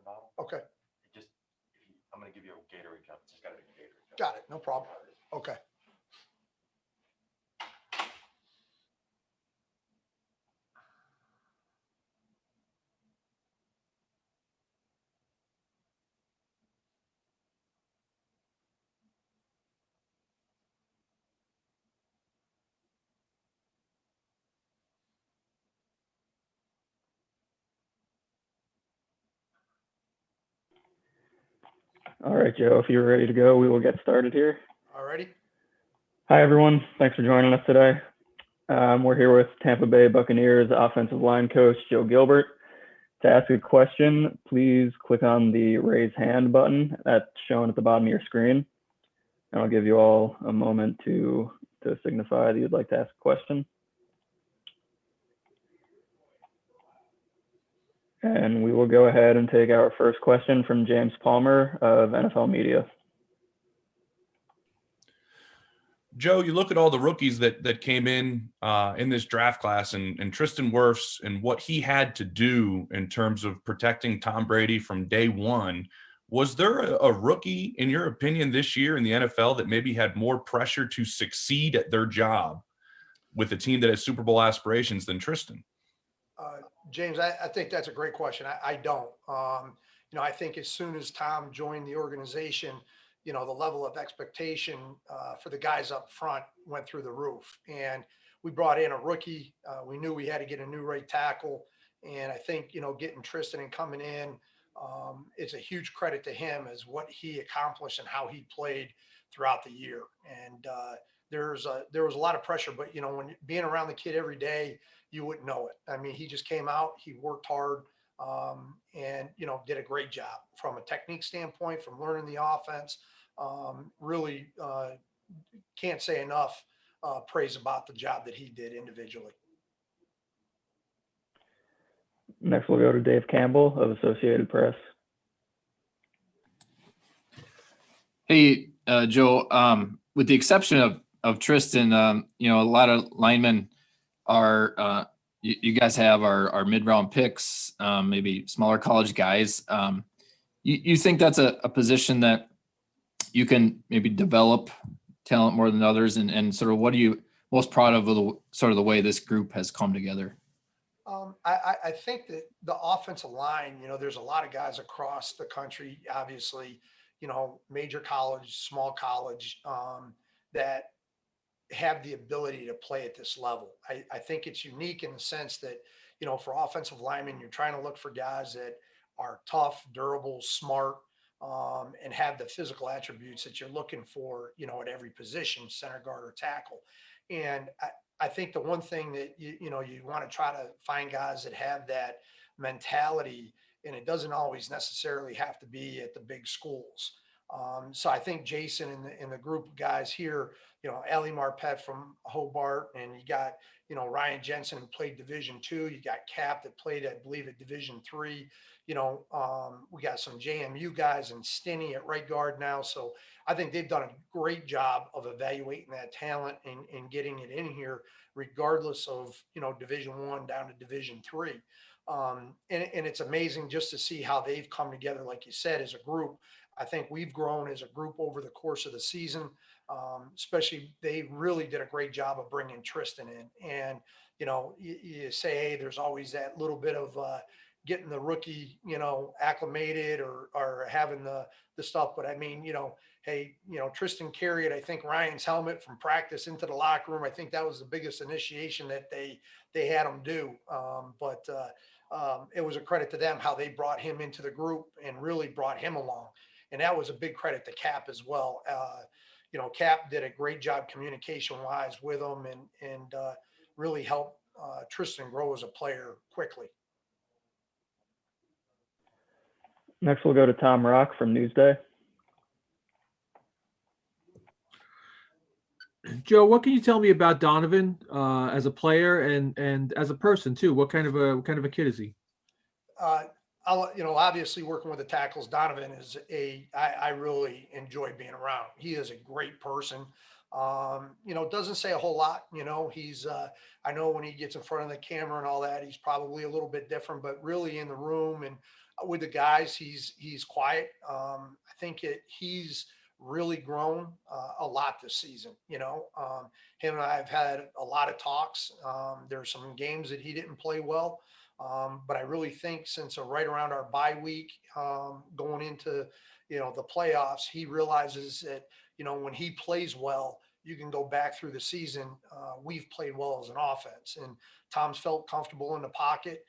bottle. Okay. I'm going to give you a Gatorade cup. It's just got to be a Gatorade cup. Got it. No problem. Okay. All right, Joe, if you're ready to go, we will get started here. All righty. Hi, everyone. Thanks for joining us today. We're here with Tampa Bay Buccaneers offensive line coach Joe Gilbert. To ask a question, please click on the raise hand button that's shown at the bottom of your screen. And I'll give you all a moment to signify that you'd like to ask a question. And we will go ahead and take our first question from James Palmer of NFL Media. Joe, you look at all the rookies that came in this draft class, and Tristan Wirfs and what he had to do in terms of protecting Tom Brady from day one. Was there a rookie, in your opinion, this year in the NFL that maybe had more pressure to succeed at their job with a team that has Super Bowl aspirations than Tristan? James, I think that's a great question. I don't. I think as soon as Tom joined the organization, the level of expectation for the guys up front went through the roof. And we brought in a rookie. We knew we had to get a new right tackle. And I think, getting Tristan and coming in, it's a huge credit to him as what he accomplished and how he played throughout the year. And there was a lot of pressure, but, when being around the kid every day, you wouldn't know it. I mean, he just came out, he worked hard, and, did a great job from a technique standpoint, from learning the offense. Really can't say enough praise about the job that he did individually. Next, we'll go to Dave Campbell of Associated Press. Hey, Joe, with the exception of Tristan, a lot of linemen are you guys have our mid-round picks, maybe smaller college guys. You think that's a position that you can maybe develop talent more than others, and sort of what are you most proud of the way this group has come together? I think that the offensive line, there's a lot of guys across the country, obviously, major college, small college, that have the ability to play at this level. I think it's unique in the sense that, for offensive linemen, you're trying to look for guys that are tough, durable, smart, and have the physical attributes that you're looking for, at every position, center guard or tackle. And I think the one thing that, you want to try to find guys that have that mentality, and it doesn't always necessarily have to be at the big schools. So I think Jason and the group of guys here, Ali Marpet from Hobart, and you got, Ryan Jensen, who played Division II. You got Cap that played, I believe, at Division III. We got some JMU guys and Stinney at right guard now. So I think they've done a great job of evaluating that talent and getting it in here, regardless of, Division I down to Division III. And it's amazing just to see how they've come together, like you said, as a group. I think we've grown as a group over the course of the season. Especially, they really did a great job of bringing Tristan in. And, you say, hey, there's always that little bit of getting the rookie, acclimated or having the stuff. But I mean, hey, Tristan carried, I think, Ryan's helmet from practice into the locker room. I think that was the biggest initiation that they had him do. But it was a credit to them how they brought him into the group and really brought him along. And that was a big credit to Cap as well. Cap did a great job communication-wise with him and really helped Tristan grow as a player quickly. Next, we'll go to Tom Rock from Newsday. Joe, what can you tell me about Donovan as a player and as a person too? What kind of a kid is he? Obviously working with the tackles, Donovan is I really enjoy being around. He is a great person. Doesn't say a whole lot, he's, I know when he gets in front of the camera and all that, he's probably a little bit different, but really in the room and with the guys, he's quiet. I think he's really grown a lot this season. Him and I have had a lot of talks. There's some games that he didn't play well. But I really think since right around our bye week, going into, the playoffs, he realizes that, when he plays well, you can go back through the season. We've played well as an offense, and Tom's felt comfortable in the pocket.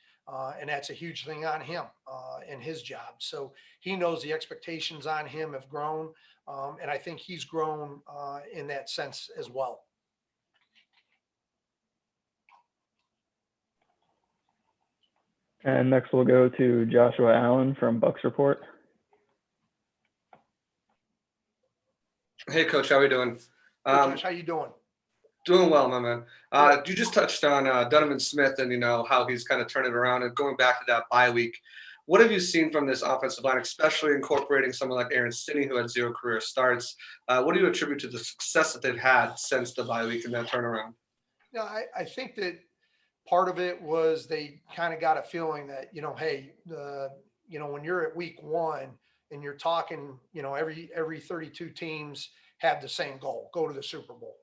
And that's a huge thing on him in his job. So he knows the expectations on him have grown. And I think he's grown in that sense as well. And next we'll go to Joshua Allen from Bucs Report. Hey, Coach, how are we doing? Hey, Josh, how you doing? Doing well, my man. You just touched on Donovan Smith and, how he's kind of turned it around and going back to that bye week. What have you seen from this offensive line, especially incorporating someone like Aaron Stinney, who had 0 career starts? What do you attribute to the success that they've had since the bye week and that turnaround? I think that part of it was they kind of got a feeling that, hey, when you're at week 1 and you're talking, every 32 teams have the same goal, go to the Super Bowl,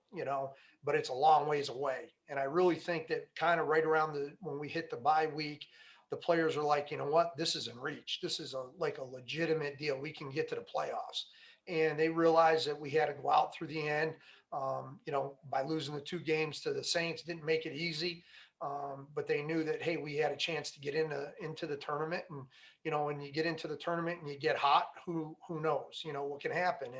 but it's a long ways away. And I really think that kind of right around when we hit the bye week, the players are like, you know what, this is in reach. This is like a legitimate deal. We can get to the playoffs. And they realized that we had to go out through the end, by losing the 2 games to the Saints, didn't make it easy. But they knew that, hey, we had a chance to get into the tournament. And, when you get into the tournament and you get hot, who knows, what can happen.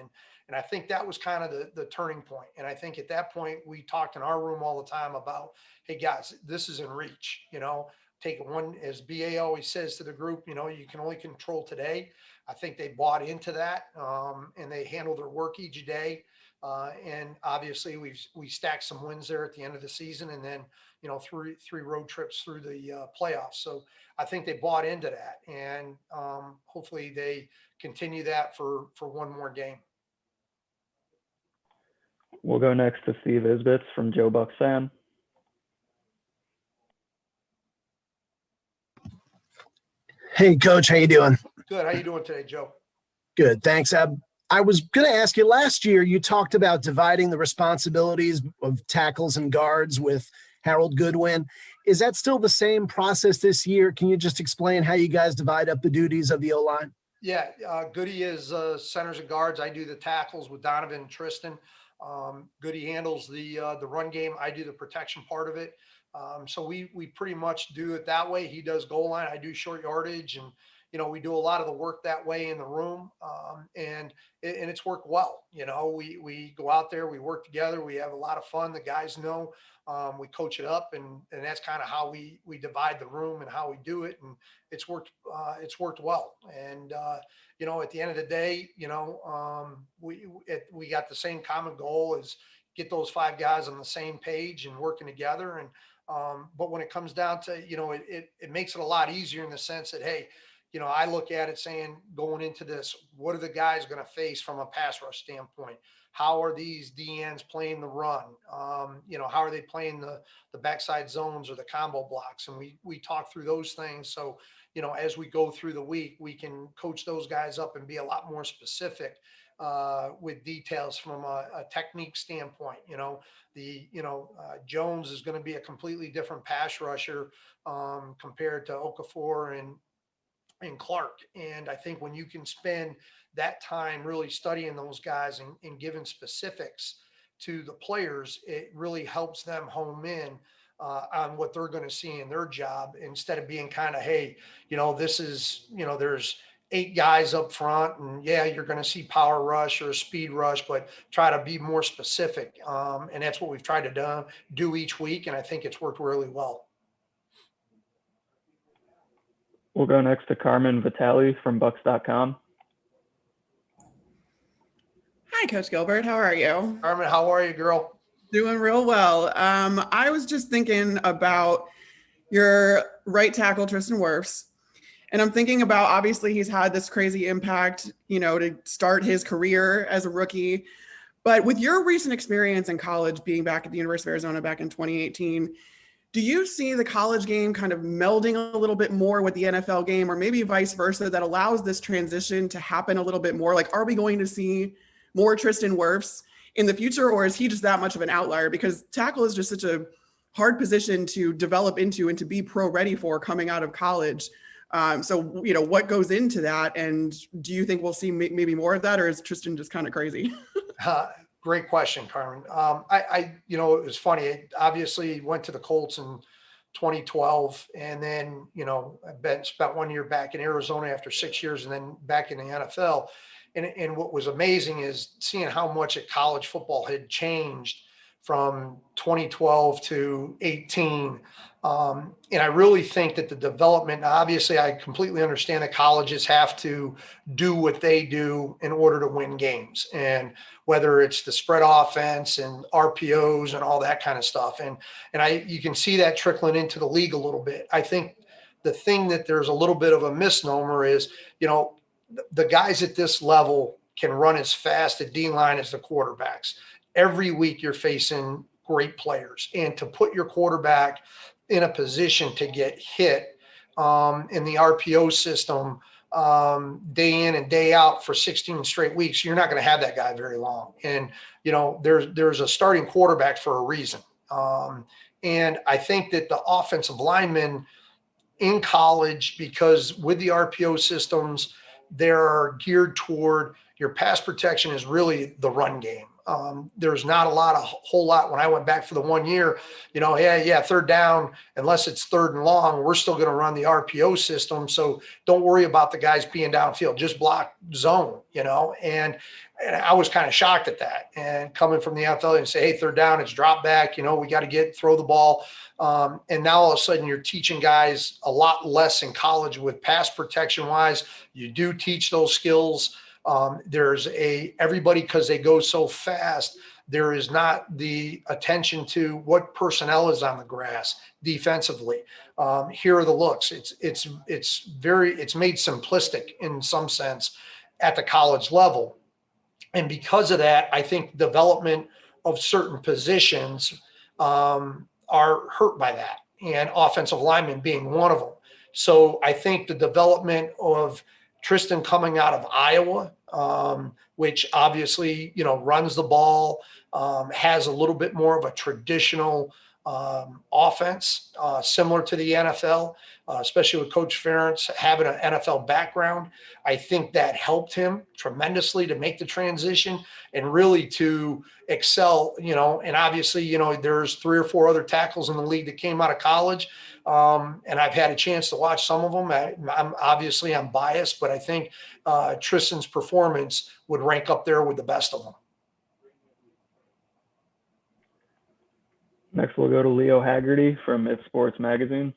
And I think that was kind of the turning point. And I think at that point, we talked in our room all the time about, hey, guys, this is in reach, take it one, as BA always says to the group, you can only control today. I think they bought into that, and they handle their work each day. And obviously we stacked some wins there at the end of the season, and then, 3 road trips through the playoffs. So I think they bought into that, and hopefully they continue that for one more game. We'll go next to Steve Isbitz from Joe Bucs Fan. Hey, Coach, how you doing? Good. How you doing today, Joe? Good, thanks. I was going to ask you, last year you talked about dividing the responsibilities of tackles and guards with Harold Goodwin. Is that still the same process this year? Can you just explain how you guys divide up the duties of the O-line? Yeah, Goody is centers and guards. I do the tackles with Donovan and Tristan. Goody handles the run game. I do the protection part of it. So we pretty much do it that way. He does goal line. I do short yardage, and we do a lot of the work that way in the room. And it's worked well. We go out there, we work together, we have a lot of fun. The guys know, we coach it up, and that's kind of how we divide the room and how we do it. And it's worked well. And, at the end of the day, we got the same common goal as get those 5 guys on the same page and working together. And, but when it comes down to, it makes it a lot easier in the sense that, hey, I look at it saying, going into this, what are the guys going to face from a pass rush standpoint? How are these DNs playing the run? How are they playing the backside zones or the combo blocks? And we talk through those things. So, as we go through the week, we can coach those guys up and be a lot more specific with details from a technique standpoint. Jones is going to be a completely different pass rusher compared to Okafor and Clark. And I think when you can spend that time really studying those guys and giving specifics to the players, it really helps them home in on what they're going to see in their job, instead of being kind of, hey, this is, there's 8 guys up front, and yeah, you're going to see power rush or speed rush, but try to be more specific. And that's what we've tried to do each week. And I think it's worked really well. We'll go next to Carmen Vitale from Bucs.com. Hi, Coach Gilbert. How are you? Carmen, how are you, girl? Doing real well. I was just thinking about your right tackle, Tristan Wirfs. And I'm thinking about, obviously, he's had this crazy impact, to start his career as a rookie. But with your recent experience in college, being back at the University of Arizona back in 2018, Do you see the college game kind of melding a little bit more with the NFL game, or maybe vice versa, that allows this transition to happen a little bit more? Like, are we going to see more Tristan Wirfs in the future, or is he just that much of an outlier? Because tackle is just such a hard position to develop into and to be pro ready for coming out of college. So, you know, what goes into that? And do you think we'll see maybe more of that, or is Tristan just kind of crazy? Great question, Carmen. You know, it was funny. I obviously went to the Colts in 2012, and then, you know, spent 1 year back in Arizona after 6 years, and then back in the NFL. And what was amazing is seeing how much college football had changed from 2012 to 18. And I really think that the development, obviously I completely understand that colleges have to do what they do in order to win games. And whether it's the spread offense and RPOs and all that kind of stuff. And you can see that trickling into the league a little bit. I think the thing that there's a little bit of a misnomer is, you know, the guys at this level can run as fast at D-line as the quarterbacks. Every week you're facing great players, and to put your quarterback in a position to get hit in the RPO system day in and day out for 16 straight weeks, you're not going to have that guy very long. And, you know, there's a starting quarterback for a reason. And I think that the offensive linemen in college, because with the RPO systems, they're geared toward your pass protection is really the run game. There's not a whole lot. When I went back for the 1 year, you know, yeah, third down, unless it's third and long, we're still going to run the RPO system. So don't worry about the guys being downfield, just block zone, you know. And I was kind of shocked at that. And coming from the NFL and say, hey, third down, it's drop back, you know, we got to throw the ball. And now all of a sudden you're teaching guys a lot less in college with pass protection wise. You do teach those skills. There's everybody, because they go so fast, there is not the attention to what personnel is on the grass defensively. Here are the looks. It's made simplistic in some sense at the college level. And because of that, I think development of certain positions are hurt by that, and offensive linemen being one of them. So I think the development of Tristan coming out of Iowa, which obviously, you know, runs the ball, has a little bit more of a traditional offense, similar to the NFL, especially with Coach Ferentz having an NFL background. I think that helped him tremendously to make the transition and really to excel, you know. And obviously, you know, there's 3 or 4 other tackles in the league that came out of college. And I've had a chance to watch some of them. I'm biased, but I think Tristan's performance would rank up there with the best of them. Next, we'll go to Leo Haggerty from If Sports Magazine.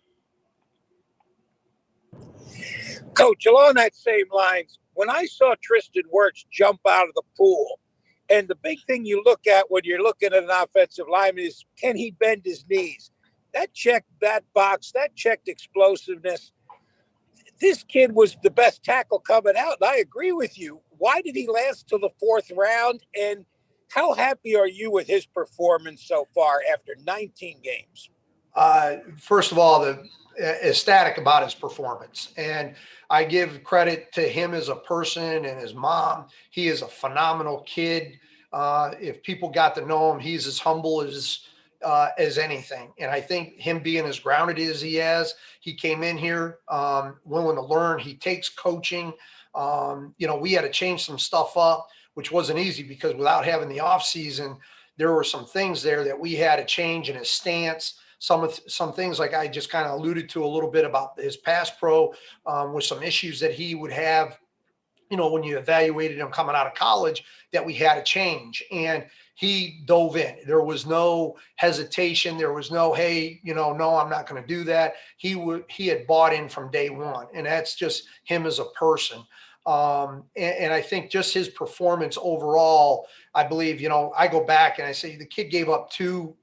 Coach, along that same lines, when I saw Tristan Wirfs jump out of the pool, and the big thing you look at when you're looking at an offensive lineman is, can he bend his knees? That checked that box, that checked explosiveness. This kid was the best tackle coming out, and I agree with you. Why did he last till the 4th round? And how happy are you with his performance so far after 19 games? First of all, ecstatic about his performance. And I give credit to him as a person and his mom. He is a phenomenal kid. If people got to know him, he's as humble as anything. And I think him being as grounded as he came in here willing to learn. He takes coaching. You know, we had to change some stuff up, which wasn't easy because without having the off season, there were some things there that we had to change in his stance. Some things like I just kind of alluded to a little bit about his pass pro with some issues that he would have, you know, when you evaluated him coming out of college, that we had to change. And he dove in. There was no hesitation. There was no, hey, you know, no, I'm not going to do that. He had bought in from day one, and that's just him as a person. And I think just his performance overall, I believe, you know, I go back and I say the kid gave up two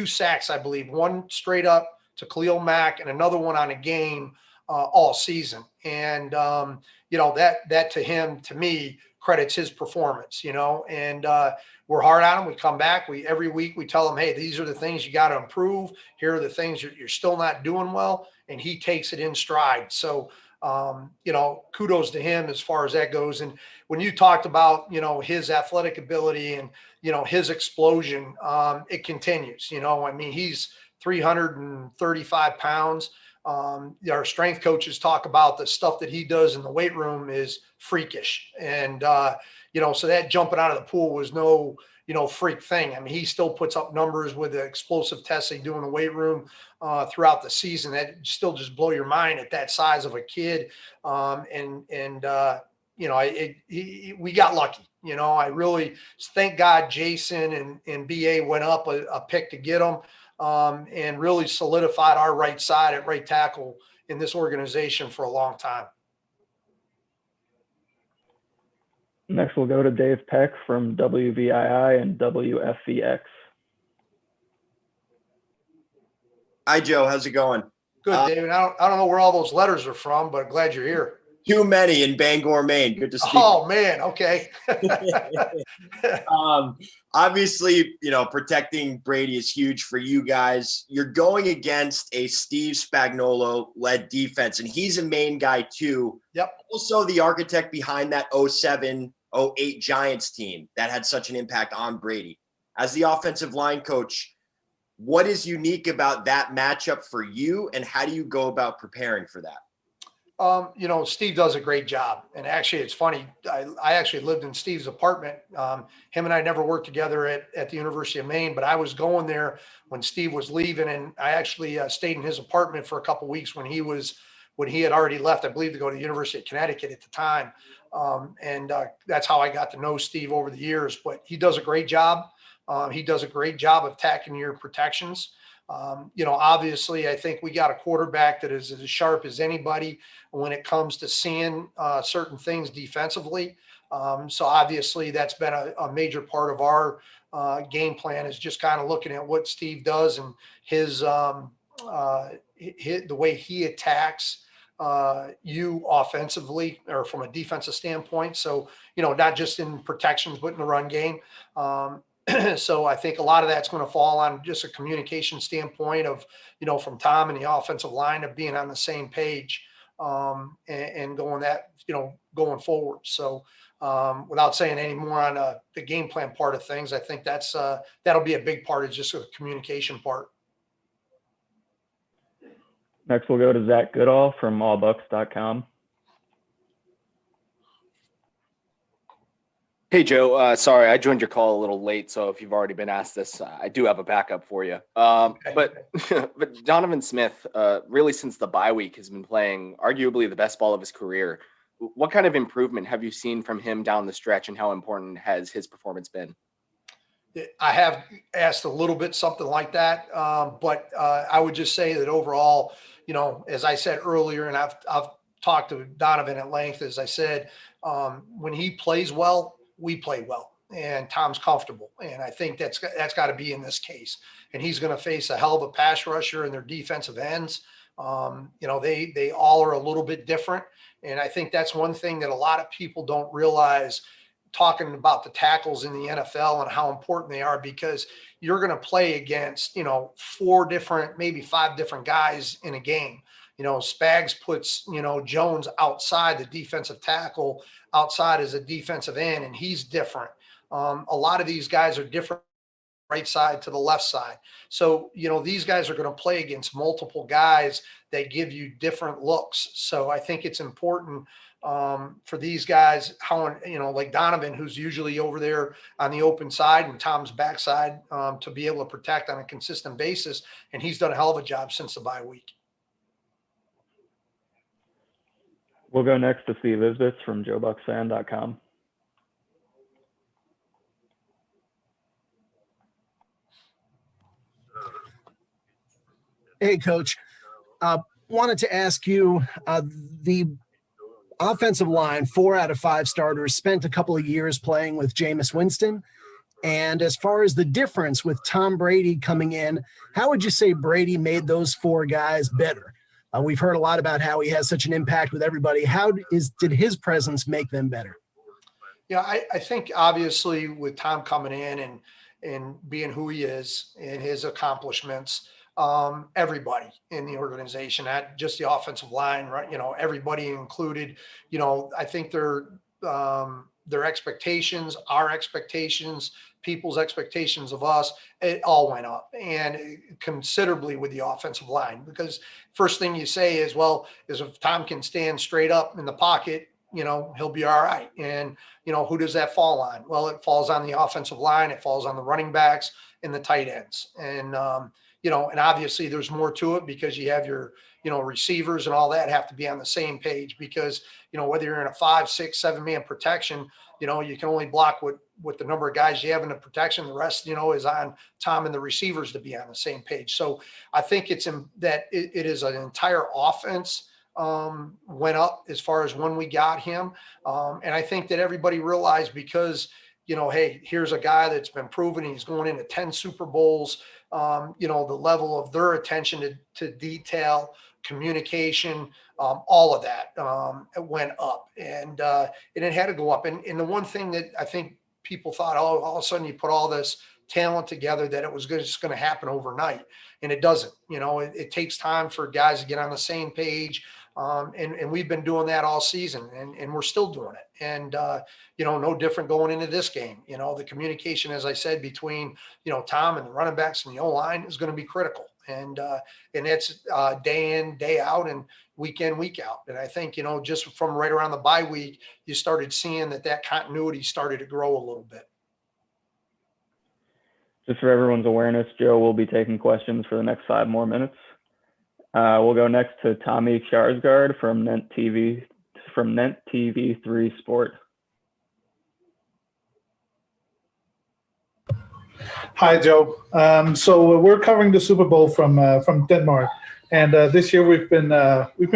sacks, I believe, one straight up to Khalil Mack and another one on a game all season. And, you know, that to him, to me, credits his performance, and we're hard on him. We come back, every week we tell him, hey, these are the things you got to improve. Here are the things you're still not doing well. And he takes it in stride. So, kudos to him as far as that goes. And when you talked about, his athletic ability and, his explosion, it continues, he's 335 pounds. Our strength coaches talk about the stuff that he does in the weight room is freakish. And, so that jumping out of the pool was no, freak thing. He still puts up numbers with the explosive tests they do in the weight room throughout the season that still just blow your mind at that size of a kid. We got lucky. I really thank God Jason and BA went up a pick to get him. And really solidified our right side at right tackle in this organization for a long time. Next, we'll go to Dave Peck from WVII and WFVX. Hi, Joe. How's it going? Good, David. I don't know where all those letters are from, but glad you're here. Too many in Bangor, Maine. Good to speak. Oh, man. Okay. Obviously, protecting Brady is huge for you guys. You're going against a Steve Spagnuolo-led defense, and he's a Maine guy too. Yep. Also the architect behind that 07-08 Giants team that had such an impact on Brady. As the offensive line coach, what is unique about that matchup for you, and how do you go about preparing for that? Steve does a great job. And actually, it's funny. I actually lived in Steve's apartment. Him and I never worked together at the University of Maine, but I was going there when Steve was leaving. And I actually stayed in his apartment for a couple of weeks when he had already left, I believe, to go to the University of Connecticut at the time. That's how I got to know Steve over the years. But he does a great job. He does a great job of attacking your protections. Obviously, I think we got a quarterback that is as sharp as anybody when it comes to seeing certain things defensively. So obviously, that's been a major part of our game plan, is just kind of looking at what Steve does and the way he attacks you offensively or from a defensive standpoint. So, not just in protections, but in the run game. So I think a lot of that's going to fall on just a communication standpoint of, from Tom and the offensive line of being on the same page and going forward. So without saying any more on the game plan part of things, I think that'll be a big part of just the communication part. Next, we'll go to Zach Goodall from allbucks.com. Hey, Joe. Sorry, I joined your call a little late, so if you've already been asked this, I do have a backup for you. But Donovan Smith, really since the bye week, has been playing arguably the best ball of his career. What kind of improvement have you seen from him down the stretch, and how important has his performance been? I have asked a little bit something like that, but I would just say that overall, as I said earlier, and I've talked to Donovan at length, as I said, when he plays well, we play well, and Tom's comfortable. And I think that's got to be in this case. And he's going to face a hell of a pass rusher and their defensive ends. They all are a little bit different. And I think that's one thing that a lot of people don't realize, talking about the tackles in the NFL and how important they are, because you're going to play against, 4 different, maybe 5 different guys in a game. Spags puts, Jones outside the defensive tackle, outside as a defensive end, and he's different. A lot of these guys are different, right side to the left side. So, these guys are going to play against multiple guys that give you different looks. So I think it's important for these guys, how, like Donovan, who's usually over there on the open side and Tom's backside, to be able to protect on a consistent basis. And he's done a hell of a job since the bye week. We'll go next to Steve Isbitz from JoeBucksFan.com. Hey, Coach. Wanted to ask you, the offensive line, 4 out of 5 starters, spent a couple of years playing with Jameis Winston. And as far as the difference with Tom Brady coming in, how would you say Brady made those 4 guys better? We've heard a lot about how he has such an impact with everybody. How did his presence make them better? I think obviously with Tom coming in and being who he is and his accomplishments, everybody in the organization, not just the offensive line, right? Everybody included, I think their expectations, our expectations, people's expectations of us, it all went up, and considerably with the offensive line, because first thing you say is, well, is if Tom can stand straight up in the pocket, he'll be all right. And, who does that fall on? Well, it falls on the offensive line. It falls on the running backs and the tight ends. And, and obviously there's more to it because you have your, receivers and all that have to be on the same page, because, whether you're in a 5, 6, 7-man protection, you can only block with the number of guys you have in the protection. The rest, is on Tom and the receivers to be on the same page. So I think it is an entire offense went up as far as when we got him. And I think that everybody realized, because, hey, here's a guy that's been proven, he's going into 10 Super Bowls, the level of their attention to detail, communication, all of that it went up, and it had to go up. And the one thing that I think people thought, oh, all of a sudden you put all this talent together, that it was just going to happen overnight. And it doesn't. It takes time for guys to get on the same page. And we've been doing that all season, and we're still doing it. And, no different going into this game. The communication, as I said, between, Tom and the running backs and the O-line is going to be critical. And that's day in, day out, and week in, week out. And I think, just from right around the bye week, you started seeing that continuity started to grow a little bit. Just for everyone's awareness, Joe will be taking questions for the next 5 more minutes. We'll go next to Tommy Charsgard from Net TV 3 Sport. Hi, Joe. So we're covering the Super Bowl from Denmark, and this year we've been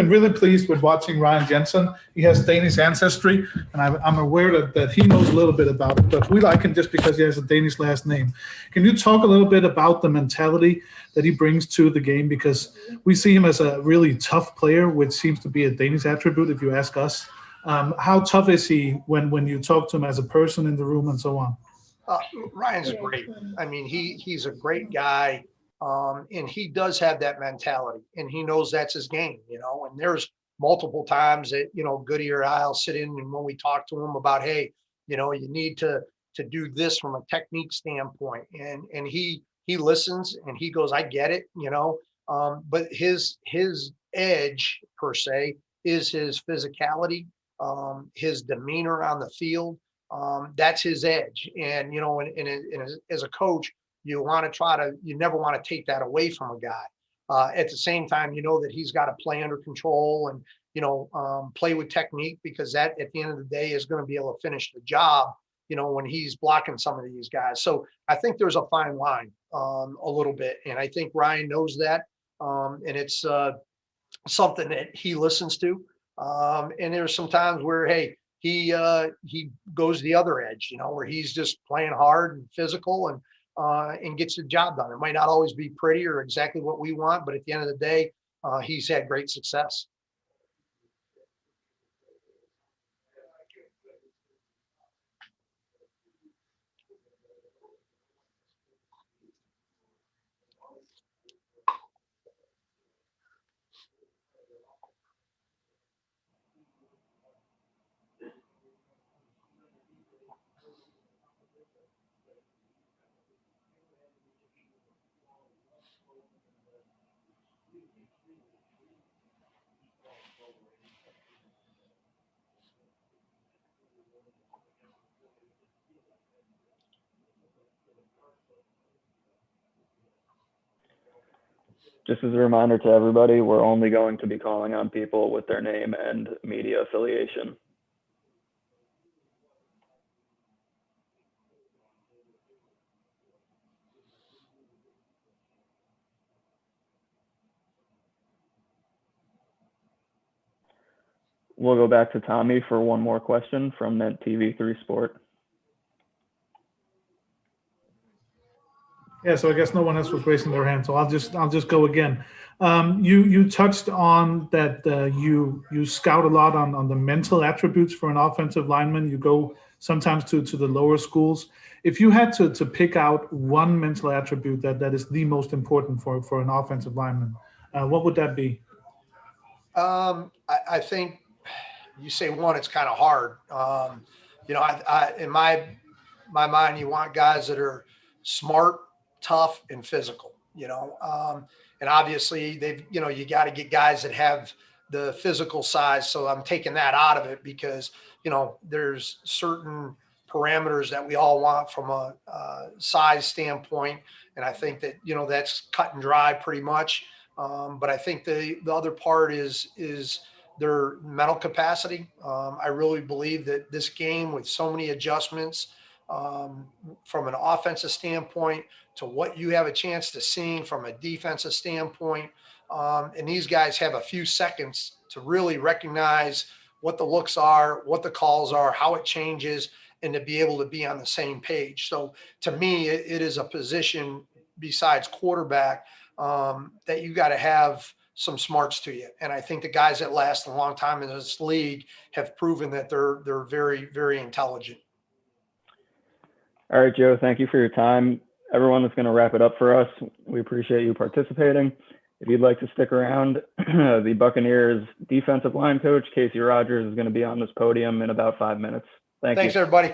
really pleased with watching Ryan Jensen. He has Danish ancestry, and I'm aware that he knows a little bit about it, but we like him just because he has a Danish last name. Can you talk a little bit about the mentality that he brings to the game? Because we see him as a really tough player, which seems to be a Danish attribute, if you ask us. How tough is he when you talk to him as a person in the room and so on? Ryan's great. I mean, he's a great guy, and he does have that mentality, and he knows that's his game, and there's multiple times that, Goodyear and I'll sit in, and when we talk to him about, hey, you need to do this from a technique standpoint, and he listens, and he goes, I get it, but his edge per se is his physicality, his demeanor on the field. That's his edge. And, as a coach, you never want to take that away from a guy. At the same time, that he's got to play under control and, play with technique, because that at the end of the day is going to be able to finish the job, when he's blocking some of these guys. So I think there's a fine line, a little bit. And I think Ryan knows that. And it's something that he listens to. And there's some times where, hey, he goes the other edge, where he's just playing hard and physical and gets the job done. It might not always be pretty or exactly what we want, but at the end of the day, he's had great success. Just as a reminder to everybody, we're only going to be calling on people with their name and media affiliation. We'll go back to Tommy for one more question from Net TV 3 Sport. Yeah, so I guess no one else was raising their hand, so I'll just go again. You touched on that you scout a lot on the mental attributes for an offensive lineman. You go sometimes to the lower schools. If you had to pick out one mental attribute that is the most important for an offensive lineman, what would that be? I think you say one, it's kind of hard. I in my mind, you want guys that are smart, tough, and physical. And obviously you got to get guys that have the physical size. So I'm taking that out of it because there's certain parameters that we all want from a size standpoint, and I think that that's cut and dry pretty much. But I think the other part is their mental capacity. I really believe that this game, with so many adjustments from an offensive standpoint to what you have a chance to see from a defensive standpoint, and these guys have a few seconds to really recognize what the looks are, what the calls are, how it changes, and to be able to be on the same page. So to me, it is a position besides quarterback that you got to have some smarts to you. And I think the guys that last a long time in this league have proven that they're very, very intelligent. All right, Joe, thank you for your time. Everyone, that's going to wrap it up for us. We appreciate you participating. If you'd like to stick around, the Buccaneers defensive line coach, Casey Rogers, is going to be on this podium in about 5 minutes. Thanks, everybody.